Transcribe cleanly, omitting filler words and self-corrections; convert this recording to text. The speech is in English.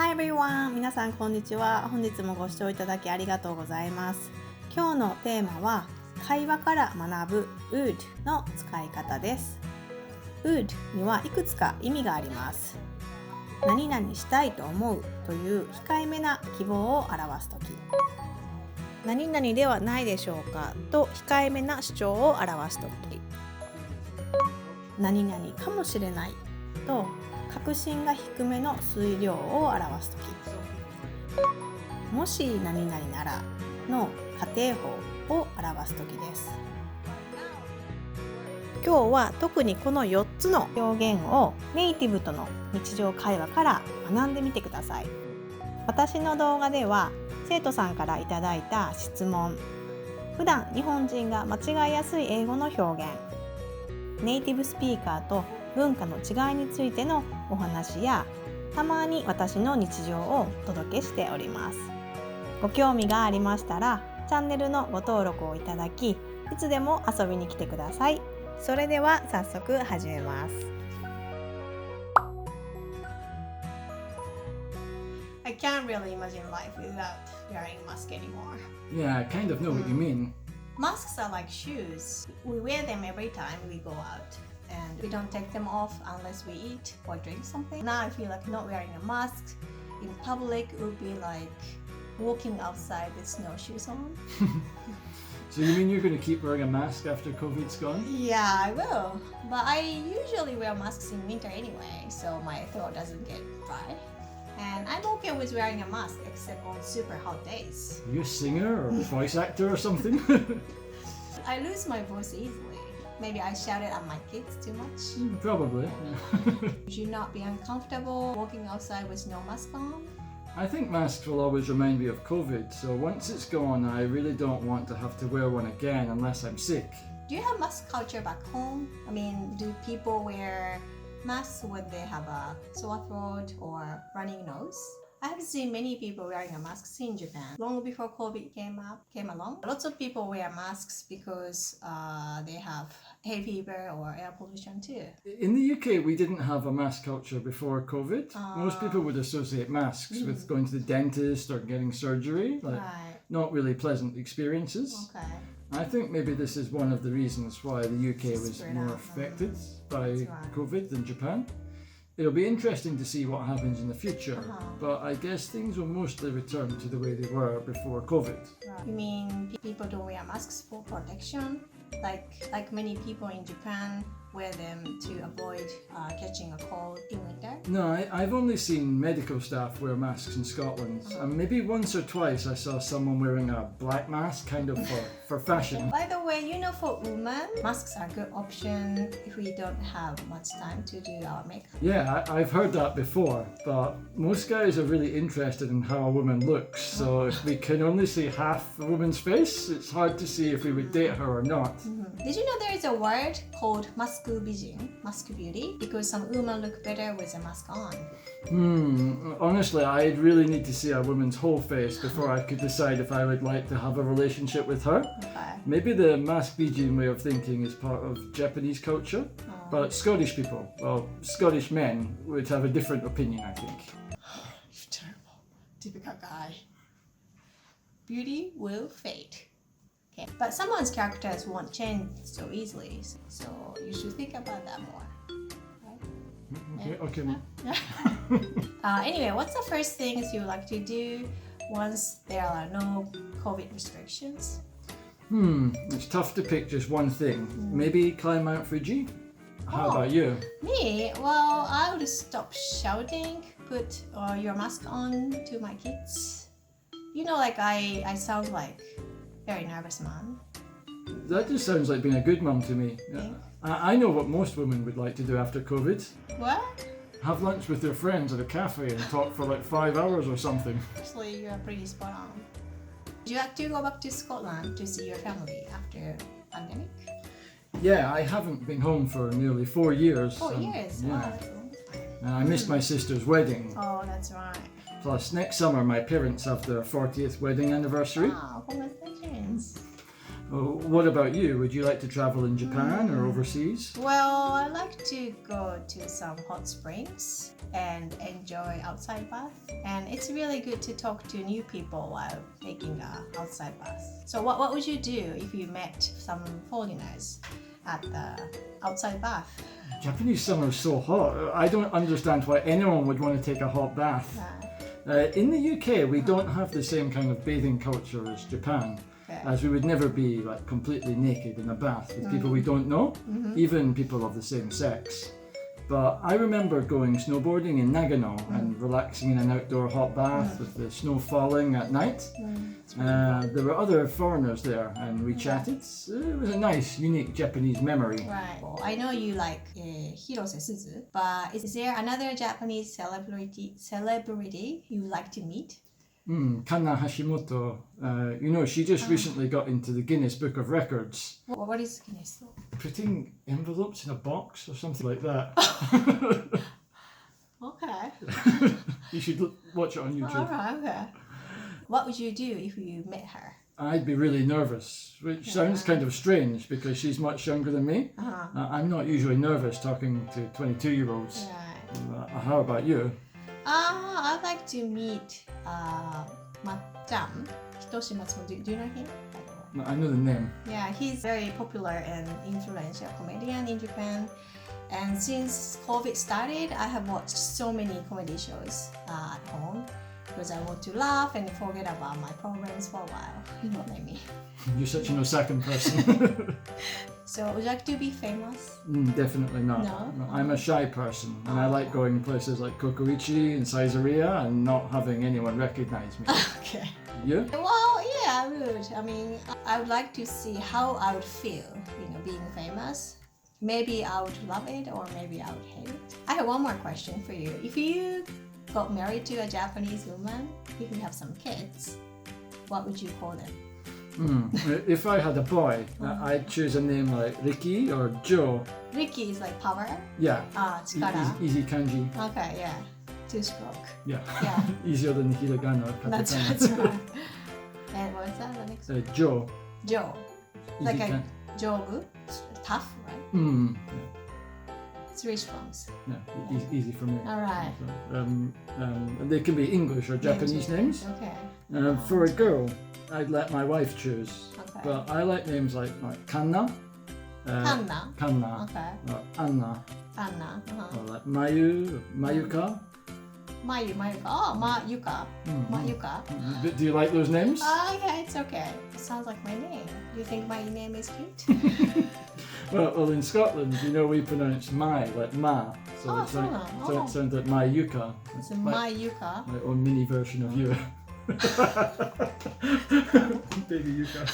Hi everyone! 皆さんこんにちは。本日もご視聴いただきありがとうございます。今日のテーマは会話から学ぶ would の使い方です。would にはいくつか意味があります。何々したいと思うという控えめな希望を表すとき、何々ではないでしょうかと控えめな主張を表すとき、何々かもしれないと確信が低めの推量を表すとき、もし何々ならの仮定法を表すときです。今日は特にこの4つの表現をネイティブとの日常会話から学んでみてください。私の動画では生徒さんからいただいた質問、普段日本人が間違いやすい英語の表現、ネイティブスピーカーと文化の違いについてのお話や、たまに私の日常をお届けしております。ご興味がありましたらチャンネルのご登録をいただき、いつでも遊びに来てください。それでは早速始めます。I can't really imagine life without wearing a mask anymore. Yeah, I kind of know what you mean. Masks are like shoes. We wear them every time we go out, and we don't take them off unless we eat or drink something. Now I feel like not wearing a mask in public would be like walking outside with snowshoes on. So you mean you're going to keep wearing a mask after COVID's gone? Yeah, I will. But I usually wear masks in winter anyway, so my throat doesn't get dry. And I'm okay with wearing a mask except on super hot days. Are you a singer or a voice actor or something? I lose my voice easily. Maybe I shouted at my kids too much. Probably. Would you not be uncomfortable walking outside with no mask on? I think masks will always remind me of COVID, so once it's gone, I really don't want to have to wear one again unless I'm sick. Do you have mask culture back home? I mean, do people wear masks when they have a sore throat or running nose? I have seen many people wearing a mask in Japan long before COVID came along. Lots of people wear masks because they have hay fever or air pollution too. In the UK, we didn't have a mask culture before COVID. Most people would associate masks with going to the dentist or getting surgery, like not really pleasant experiences. Okay. I think maybe this is one of the reasons why the UK was more affected by COVID than Japan. It'll be interesting to see what happens in the future, but I guess things will mostly return to the way they were before COVID. You mean people don't wear masks for protection? Like many people in Japan wear them to avoid catching a cold in winter? No, I've only seen medical staff wear masks in Scotland, and maybe once or twice I saw someone wearing a black mask, kind of for fashion. By the way, for women, masks are a good option if we don't have much time to do our makeup. Yeah, I've heard that before, but most guys are really interested in how a woman looks, so if we can only see half a woman's face, it's hard to see if we would date her or not. Did you know there is a word called mask beauty, because some women look better with a mask on? Honestly, I'd really need to see a woman's whole face before I could decide if I would like to have a relationship with her. Okay. Maybe the mask Bijin way of thinking is part of Japanese culture, but Scottish people, well, Scottish men would have a different opinion, I think. You're terrible. Typical guy. Beauty will fade. Okay. But someone's characters won't change so easily, so you should think about that more. Okay. Anyway, what's the first things you like to do once there are no COVID restrictions? It's tough to pick just one thing. Maybe climb Mount Fuji? How about you? Me? Well, I would stop shouting, put your mask on to my kids. I sound like very nervous mom. That just sounds like being a good mum to me. I know what most women would like to do after COVID. What? Have lunch with their friends at a cafe and talk for like 5 hours or something. Actually, you're pretty spot on. Would you like to go back to Scotland to see your family after pandemic? Yeah, I haven't been home for nearly 4 years. 4 years? Yeah. Wow, that's a long time. And I missed my sister's wedding. Oh, that's right. Plus, next summer my parents have their 40th wedding anniversary. Wow, congratulations. What about you? Would you like to travel in Japan or overseas? Well, I like to go to some hot springs and enjoy outside bath. And it's really good to talk to new people while taking a outside bath. So what would you do if you met some foreigners at the outside bath? Japanese summer is so hot. I don't understand why anyone would want to take a hot bath. In the UK, we don't have the same kind of bathing culture as Japan. As we would never be like completely naked in a bath with people we don't know, even people of the same sex. But I remember going snowboarding in Nagano and relaxing in an outdoor hot bath with the snow falling at night. There were other foreigners there and we chatted. It was a nice, unique Japanese memory. Right. Well, I know you like Hirose Suzu, but is there another Japanese celebrity you would like to meet? Kana Hashimoto, you know, she just recently got into the Guinness Book of Records. What is Guinness? Putting envelopes in a box or something like that. Okay. You should watch it on YouTube. Alright, okay. What would you do if you met her? I'd be really nervous, which sounds kind of strange because she's much younger than me. I'm not usually nervous talking to 22-year-olds. Right. How about you? I'd like to meet Matchan Hitoshi. Do you know him? I know the name. Yeah, he's very popular and influential comedian in Japan. And since COVID started, I have watched so many comedy shows at home because I want to laugh and forget about my problems for a while. You know what I mean? You're such an Osakan person. So, would you like to be famous? Definitely not. No? I'm a shy person and I like going places like Kokoichi and Caesarea and not having anyone recognize me. Okay. You? Well, yeah, I would. I mean, I would like to see how I would feel, being famous. Maybe I would love it or maybe I would hate it. I have one more question for you. If you got married to a Japanese woman, if you have some kids, what would you call them? If I had a boy, I'd choose a name like Ricky or Joe. Ricky is like power? Yeah. Chikara. Easy kanji. Okay, yeah. Two-stroke. Yeah. Yeah. Easier than hiragana or katakana. That's right. And what is that? The next one? Joe. Joe. Easy Like a jobu? Tough, right? Yeah. 3 strings. Yeah, easy for me. Alright. So, they can be English or Japanese names. Okay. For a girl, I'd let my wife choose. Okay. But I like names like Kanna. Kanna. Kanna. Okay. Or Anna. Anna. Or like Mayu, Mayuka. Mayuka. Oh, Mayuka. Mayuka. Do you like those names? Okay, it's okay. It sounds like my name. Do you think my name is cute? Well, in Scotland, we pronounce my like ma. So it sounds like Mayuka. So Mayuka. My own mini version of you. Baby Yuka.